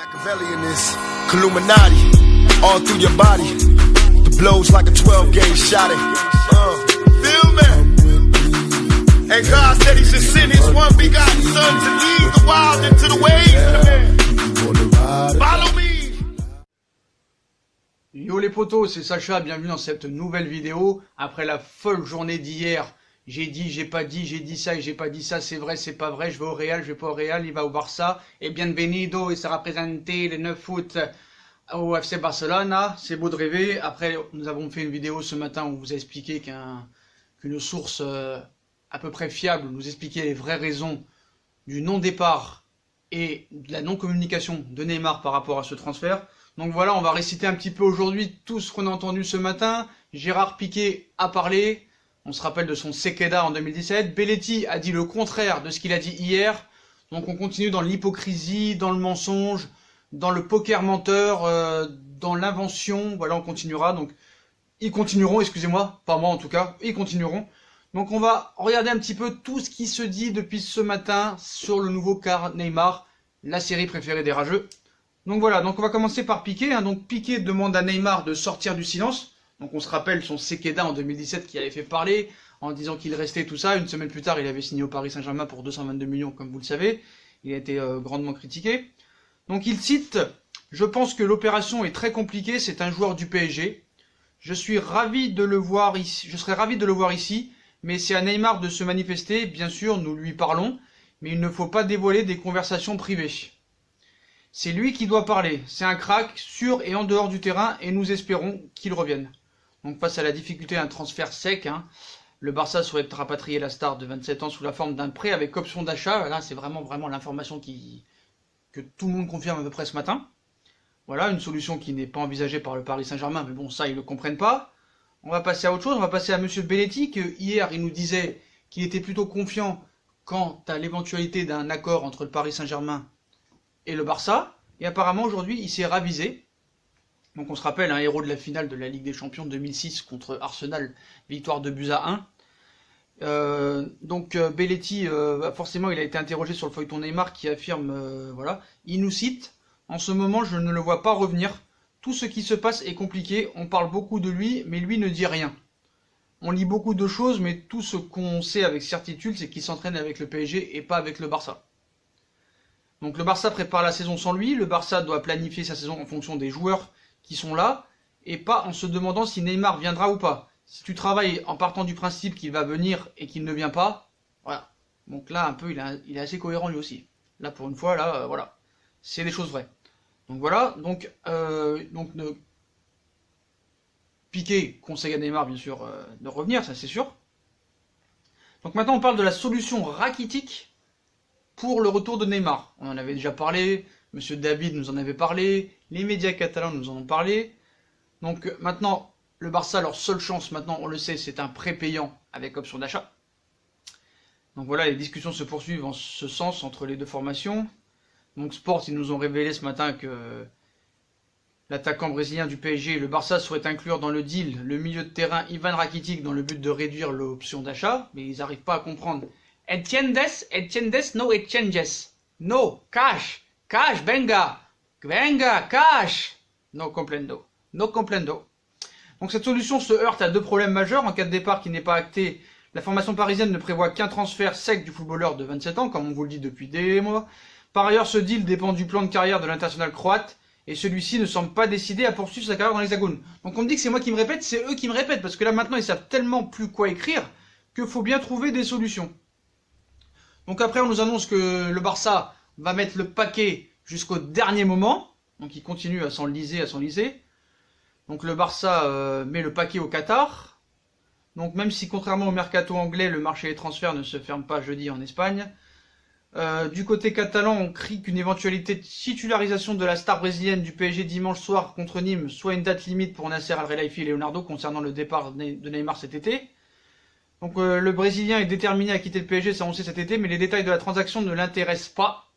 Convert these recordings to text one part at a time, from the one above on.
Machiavelli in this Illuminati, all through your body. The blows like a 12-gauge shot. Feel me? And God said He should send His one begotten Son to lead the wild into the ways. Follow me. Yo les potos, c'est Sacha, bienvenue dans cette nouvelle vidéo. Après la folle journée d'hier, j'ai dit, j'ai pas dit, j'ai dit ça et j'ai pas dit ça, c'est vrai, c'est pas vrai, je vais au Real, je vais pas au Real, il va au Barça, et bienvenido, il sera présenté le 9 août au FC Barcelona, c'est beau de rêver. Après, nous avons fait une vidéo ce matin où on vous a expliqué qu'une source à peu près fiable nous expliquait les vraies raisons du non-départ et de la non-communication de Neymar par rapport à ce transfert. Donc voilà, on va réciter un petit peu aujourd'hui tout ce qu'on a entendu ce matin. Gérard Piqué a parlé, on se rappelle de son Sequeda en 2017. Belletti a dit le contraire de ce qu'il a dit hier. Donc on continue dans l'hypocrisie, dans le mensonge, dans le poker menteur, dans l'invention. Voilà, on continuera. Donc ils continueront, excusez-moi, pas moi en tout cas, ils continueront. Donc on va regarder un petit peu tout ce qui se dit depuis ce matin sur le nouveau car Neymar, la série préférée des rageux. Donc voilà, donc on va commencer par Piqué. Donc Piqué demande à Neymar de sortir du silence. Donc on se rappelle son Sequeda en 2017 qui avait fait parler en disant qu'il restait tout ça. Une semaine plus tard, il avait signé au Paris Saint-Germain pour 222 millions, comme vous le savez. Il a été grandement critiqué. Donc il cite « Je pense que l'opération est très compliquée, c'est un joueur du PSG. Je serais ravi de le voir ici, mais c'est à Neymar de se manifester. Bien sûr, nous lui parlons, mais il ne faut pas dévoiler des conversations privées. C'est lui qui doit parler. C'est un crack, sur et en dehors du terrain, et nous espérons qu'il revienne. » Donc face à la difficulté d'un transfert sec, le Barça souhaite rapatrier la star de 27 ans sous la forme d'un prêt avec option d'achat. Là, c'est vraiment l'information que tout le monde confirme à peu près ce matin. Voilà, une solution qui n'est pas envisagée par le Paris Saint-Germain, mais bon, ça, ils ne le comprennent pas. On va passer à autre chose, on va passer à Monsieur Belletti, que hier, il nous disait qu'il était plutôt confiant quant à l'éventualité d'un accord entre le Paris Saint-Germain et le Barça, et apparemment aujourd'hui il s'est ravisé. Donc on se rappelle, un héros de la finale de la Ligue des Champions 2006 contre Arsenal, victoire de buts à 1. Belletti, forcément il a été interrogé sur le feuilleton Neymar qui affirme, voilà, il nous cite « En ce moment je ne le vois pas revenir, tout ce qui se passe est compliqué, on parle beaucoup de lui, mais lui ne dit rien. On lit beaucoup de choses, mais tout ce qu'on sait avec certitude c'est qu'il s'entraîne avec le PSG et pas avec le Barça. » Donc le Barça prépare la saison sans lui, le Barça doit planifier sa saison en fonction des joueurs qui sont là, et pas en se demandant si Neymar viendra ou pas. Si tu travailles en partant du principe qu'il va venir et qu'il ne vient pas, voilà. Donc là, un peu, il est assez cohérent lui aussi. Là, pour une fois, là, voilà. C'est des choses vraies. Donc voilà, Piqué conseille à Neymar, bien sûr, de revenir, ça c'est sûr. Donc maintenant, on parle de la solution rachitique pour le retour de Neymar. On en avait déjà parlé, Monsieur David nous en avait parlé, les médias catalans nous en ont parlé. Donc maintenant, le Barça, leur seule chance, maintenant on le sait, c'est un prêt payant avec option d'achat. Donc voilà, les discussions se poursuivent en ce sens entre les deux formations. Donc Sport, ils nous ont révélé ce matin que l'attaquant brésilien du PSG, le Barça souhaite inclure dans le deal le milieu de terrain Ivan Rakitic dans le but de réduire l'option d'achat, mais ils n'arrivent pas à comprendre. Entiendes, no exchanges. No, cash, venga, cash. No comprendo. Donc cette solution se heurte à deux problèmes majeurs. En cas de départ qui n'est pas acté, la formation parisienne ne prévoit qu'un transfert sec du footballeur de 27 ans, comme on vous le dit depuis des mois. Par ailleurs, ce deal dépend du plan de carrière de l'international croate, et celui-ci ne semble pas décidé à poursuivre sa carrière dans l'Hexagone. Donc on me dit que c'est moi qui me répète, c'est eux qui me répètent, parce que là maintenant ils savent tellement plus quoi écrire, qu'il faut bien trouver des solutions. Donc après on nous annonce que le Barça va mettre le paquet jusqu'au dernier moment. Donc il continue à s'enliser. Donc le Barça met le paquet au Qatar. Donc même si contrairement au mercato anglais, le marché des transferts ne se ferme pas jeudi en Espagne. Du côté catalan, on crie qu'une éventualité de titularisation de la star brésilienne du PSG dimanche soir contre Nîmes soit une date limite pour Nasser Al-Khelaifi et Leonardo concernant le départ de Neymar cet été. Donc le Brésilien est déterminé à quitter le PSG, ça on sait cet été, mais les détails de la transaction ne l'intéressent pas.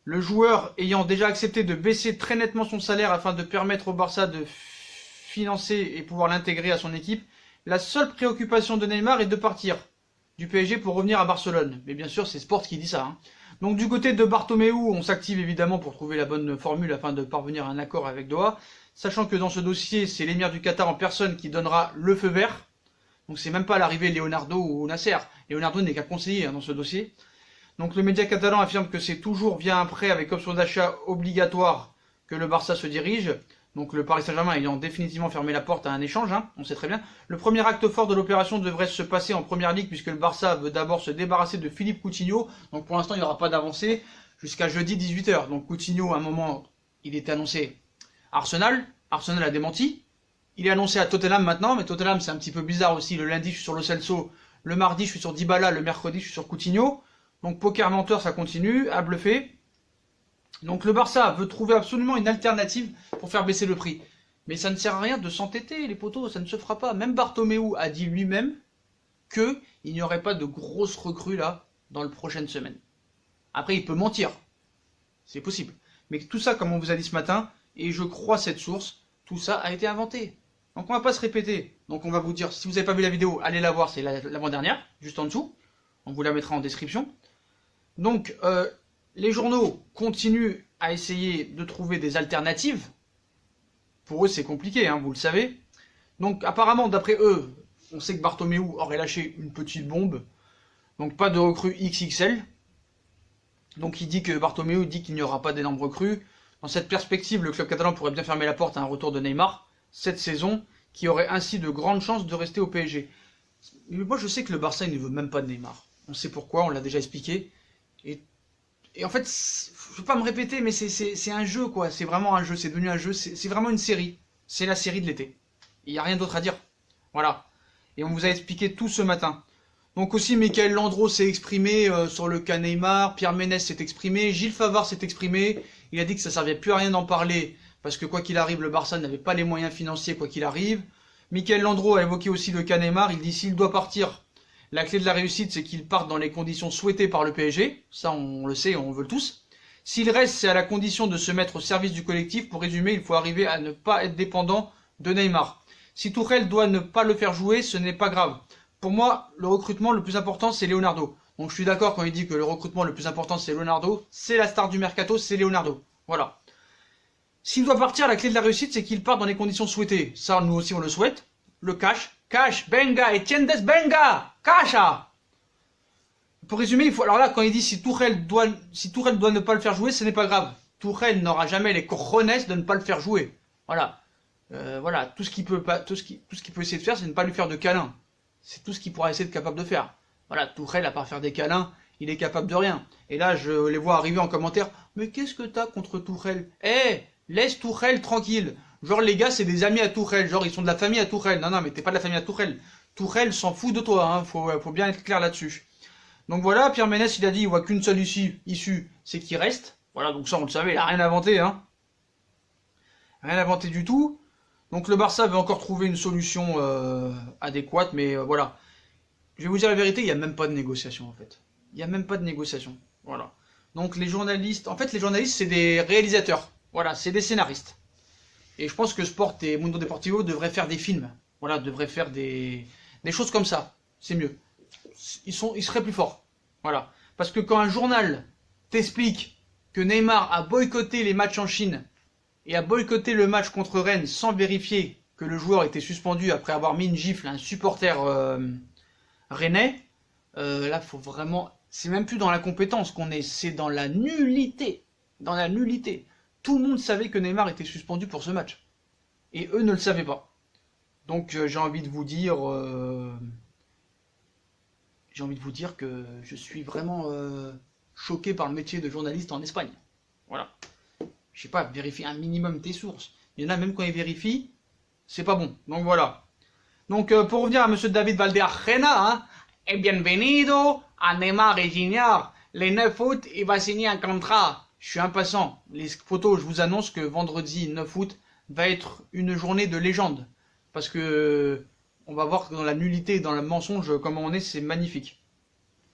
Le joueur ayant déjà accepté de baisser très nettement son salaire afin de permettre au Barça de financer et pouvoir l'intégrer à son équipe, la seule préoccupation de Neymar est de partir du PSG pour revenir à Barcelone. Mais bien sûr, c'est Sport qui dit ça. Donc du côté de Bartomeu, on s'active évidemment pour trouver la bonne formule afin de parvenir à un accord avec Doha, sachant que dans ce dossier, c'est l'émir du Qatar en personne qui donnera le feu vert. Donc c'est même pas l'arrivée Leonardo ou Nasser. Leonardo n'est qu'un conseiller dans ce dossier. Donc le média catalan affirme que c'est toujours via un prêt avec option d'achat obligatoire que le Barça se dirige. Donc le Paris Saint-Germain ayant définitivement fermé la porte à un échange, on sait très bien. Le premier acte fort de l'opération devrait se passer en première ligue puisque le Barça veut d'abord se débarrasser de Philippe Coutinho. Donc pour l'instant il n'y aura pas d'avancée jusqu'à jeudi 18 h. Donc Coutinho à un moment il était annoncé à Arsenal. Arsenal a démenti. Il est annoncé à Tottenham maintenant, mais Tottenham c'est un petit peu bizarre aussi. Le lundi je suis sur Lo Celso, le mardi je suis sur Dybala, le mercredi je suis sur Coutinho. Donc poker menteur ça continue, à bluffer. Donc le Barça veut trouver absolument une alternative pour faire baisser le prix. Mais ça ne sert à rien de s'entêter les potos, ça ne se fera pas. Même Bartomeu a dit lui-même qu'il n'y aurait pas de grosses recrues là dans les prochaines semaines. Après il peut mentir, c'est possible. Mais tout ça comme on vous a dit ce matin, et je crois cette source, tout ça a été inventé. Donc on va pas se répéter. Donc on va vous dire, si vous n'avez pas vu la vidéo, allez la voir, c'est l'avant-dernière, juste en dessous. On vous la mettra en description. Donc les journaux continuent à essayer de trouver des alternatives. Pour eux, c'est compliqué, vous le savez. Donc, apparemment, d'après eux, on sait que Bartomeu aurait lâché une petite bombe. Donc, pas de recrue XXL. Donc, Bartomeu dit qu'il n'y aura pas d'énormes recrues. Dans cette perspective, le club catalan pourrait bien fermer la porte à un retour de Neymar cette saison, qui aurait ainsi de grandes chances de rester au PSG. Mais moi, je sais que le Barça, il ne veut même pas de Neymar. On sait pourquoi, on l'a déjà expliqué. Et en fait, je ne veux pas me répéter, mais c'est un jeu, quoi. C'est vraiment un jeu, c'est devenu un jeu, c'est vraiment une série. C'est la série de l'été. Il n'y a rien d'autre à dire. Voilà. Et on vous a expliqué tout ce matin. Donc aussi, Michael Landreau s'est exprimé sur le cas Neymar, Pierre Ménès s'est exprimé, Gilles Favard s'est exprimé. Il a dit que ça ne servait plus à rien d'en parler, parce que quoi qu'il arrive, le Barça n'avait pas les moyens financiers, quoi qu'il arrive. Michael Landreau a évoqué aussi le cas Neymar. Il dit s'il doit partir, la clé de la réussite, c'est qu'il parte dans les conditions souhaitées par le PSG. Ça, on le sait, on veut le tous. S'il reste, c'est à la condition de se mettre au service du collectif. Pour résumer, il faut arriver à ne pas être dépendant de Neymar. Si Tuchel doit ne pas le faire jouer, ce n'est pas grave. Pour moi, le recrutement le plus important, c'est Leonardo. Donc je suis d'accord quand il dit que le recrutement le plus important, c'est Leonardo. C'est la star du mercato, c'est Leonardo. Voilà. S'il doit partir, la clé de la réussite, c'est qu'il parte dans les conditions souhaitées. Ça, nous aussi, on le souhaite. Le cash. Cash, benga, etiendes, benga, cacha. Pour résumer, il faut. Alors là, quand il dit si Tuchel doit ne pas le faire jouer, ce n'est pas grave. Tuchel n'aura jamais les cojones de ne pas le faire jouer. Voilà. Voilà. Tout ce qu'il peut essayer de faire, c'est de ne pas lui faire de câlins. C'est tout ce qu'il pourra essayer de capable de faire. Voilà. Tuchel, à part faire des câlins, il est capable de rien. Et là, je les vois arriver en commentaire. Mais qu'est-ce que t'as contre Tuchel? Laisse Tuchel tranquille. Genre les gars c'est des amis à Tuchel, genre ils sont de la famille à Tuchel. Non mais t'es pas de la famille à Tuchel. Tuchel s'en fout de toi, faut bien être clair là-dessus. Donc voilà, Pierre Ménès il a dit il voit qu'une seule issue, c'est qu'il reste. Voilà, donc ça on le savait, il a rien inventé, Rien inventé du tout. Donc le Barça veut encore trouver une solution adéquate, mais voilà. Je vais vous dire la vérité, il n'y a même pas de négociation en fait. Il n'y a même pas de négociation. Voilà. Donc les journalistes, c'est des réalisateurs. Voilà, c'est des scénaristes. Et je pense que Sport et Mundo Deportivo devraient faire des films. Voilà, devraient faire des choses comme ça. C'est mieux. Ils seraient plus forts. Voilà. Parce que quand un journal t'explique que Neymar a boycotté les matchs en Chine et a boycotté le match contre Rennes sans vérifier que le joueur était suspendu après avoir mis une gifle à un supporter rennais, là, faut vraiment... C'est même plus dans la compétence qu'on est, c'est dans la nullité. Dans la nullité. Tout le monde savait que Neymar était suspendu pour ce match. Et eux ne le savaient pas. Donc j'ai envie de vous dire... que je suis vraiment choqué par le métier de journaliste en Espagne. Voilà. Je sais pas, vérifier un minimum tes sources. Il y en a même quand ils vérifient, c'est pas bon. Donc voilà. Donc pour revenir à monsieur David Valdearena, et bienvenido a Neymar et Junior. Les 9 août, il va signer un contrat. Je suis impatient. Les photos, je vous annonce que vendredi 9 août va être une journée de légende. Parce que on va voir que dans la nullité, dans le mensonge, comment on est, c'est magnifique.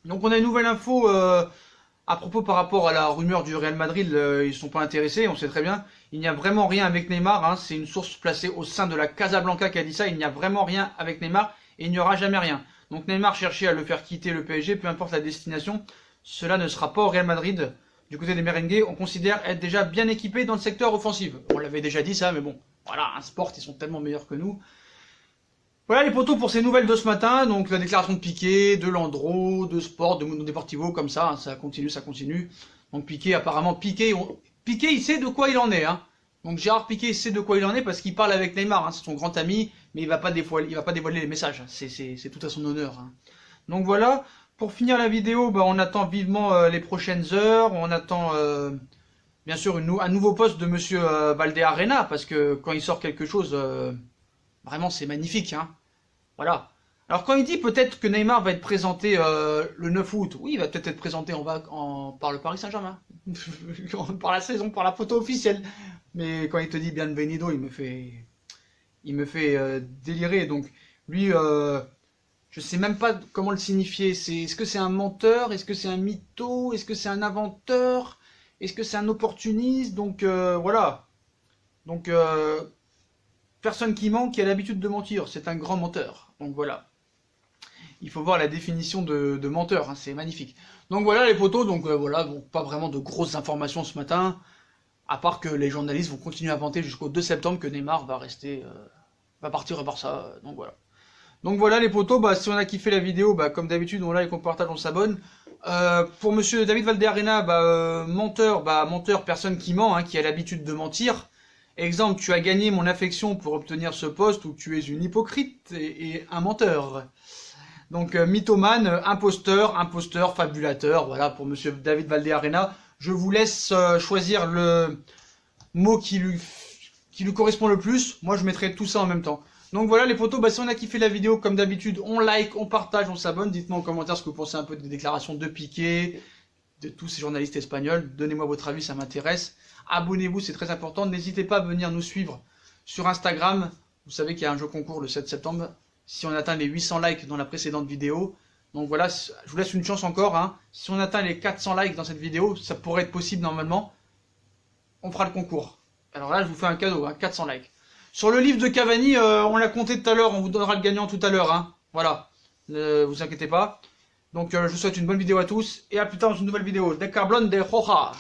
Donc on a une nouvelle info à propos par rapport à la rumeur du Real Madrid. Ils ne sont pas intéressés, on sait très bien. Il n'y a vraiment rien avec Neymar. C'est une source placée au sein de la Casablanca qui a dit ça. Il n'y a vraiment rien avec Neymar et il n'y aura jamais rien. Donc Neymar cherchait à le faire quitter le PSG, peu importe la destination. cela ne sera pas au Real Madrid. Du côté des merengues, on considère être déjà bien équipés dans le secteur offensif. On l'avait déjà dit ça, mais bon, voilà, un sport, ils sont tellement meilleurs que nous. Voilà les potos pour ces nouvelles de ce matin, donc la déclaration de Piqué, de Landreau, de Sport, de Mundo Deportivo, comme ça, hein, ça continue, ça continue. Donc Piqué, apparemment, Piqué, il sait de quoi il en est, hein. Donc Gérard Piqué sait de quoi il en est parce qu'il parle avec Neymar, hein, c'est son grand ami, mais il va pas dévoiler les messages, c'est tout à son honneur. Hein. Donc voilà, pour finir la vidéo, bah, on attend vivement les prochaines heures, on attend bien sûr un nouveau post de Monsieur Valdearena, parce que quand il sort quelque chose, vraiment c'est magnifique. Hein. Voilà. Alors quand il dit peut-être que Neymar va être présenté le 9 août, oui, il va peut-être être présenté par le Paris Saint-Germain, par la saison, par la photo officielle. Mais quand il te dit Bienvenido, il me fait délirer. Donc lui, je sais même pas comment le signifier. Est-ce que c'est un menteur? Est-ce que c'est un mytho? Est-ce que c'est un inventeur? Est-ce que c'est un opportuniste? Donc voilà. Donc personne qui ment, qui a l'habitude de mentir, c'est un grand menteur. Donc voilà. Il faut voir la définition de menteur, hein, c'est magnifique. Donc voilà les potos, donc voilà, bon, pas vraiment de grosses informations ce matin, à part que les journalistes vont continuer à vanter jusqu'au 2 septembre que Neymar va partir au Barça, donc voilà. Donc voilà les potos, bah, si on a kiffé la vidéo, bah, comme d'habitude, on like, on partage, on s'abonne. Pour monsieur David Valdearena, menteur, personne qui ment, hein, qui a l'habitude de mentir. Exemple, tu as gagné mon affection pour obtenir ce poste où tu es une hypocrite et un menteur. Donc mythomane, imposteur, fabulateur, voilà pour monsieur David Valdearena. Je vous laisse choisir le mot qui lui correspond le plus. Moi je mettrai tout ça en même temps. Donc voilà les potos, bah, si on a kiffé la vidéo comme d'habitude, on like, on partage, on s'abonne. Dites-moi en commentaire ce que vous pensez un peu des déclarations de Piqué, de tous ces journalistes espagnols. Donnez-moi votre avis, ça m'intéresse. Abonnez-vous, c'est très important. N'hésitez pas à venir nous suivre sur Instagram. Vous savez qu'il y a un jeu concours le 7 septembre. Si on atteint les 800 likes dans la précédente vidéo. Donc voilà, je vous laisse une chance encore. Hein. Si on atteint les 400 likes dans cette vidéo, ça pourrait être possible normalement. On fera le concours. Alors là, je vous fais un cadeau, hein, 400 likes. Sur le livre de Cavani, on l'a compté tout à l'heure. On vous donnera le gagnant tout à l'heure. Hein. Voilà, vous inquiétez pas. Donc je vous souhaite une bonne vidéo à tous. Et à plus tard dans une nouvelle vidéo. De Carblon de Roja.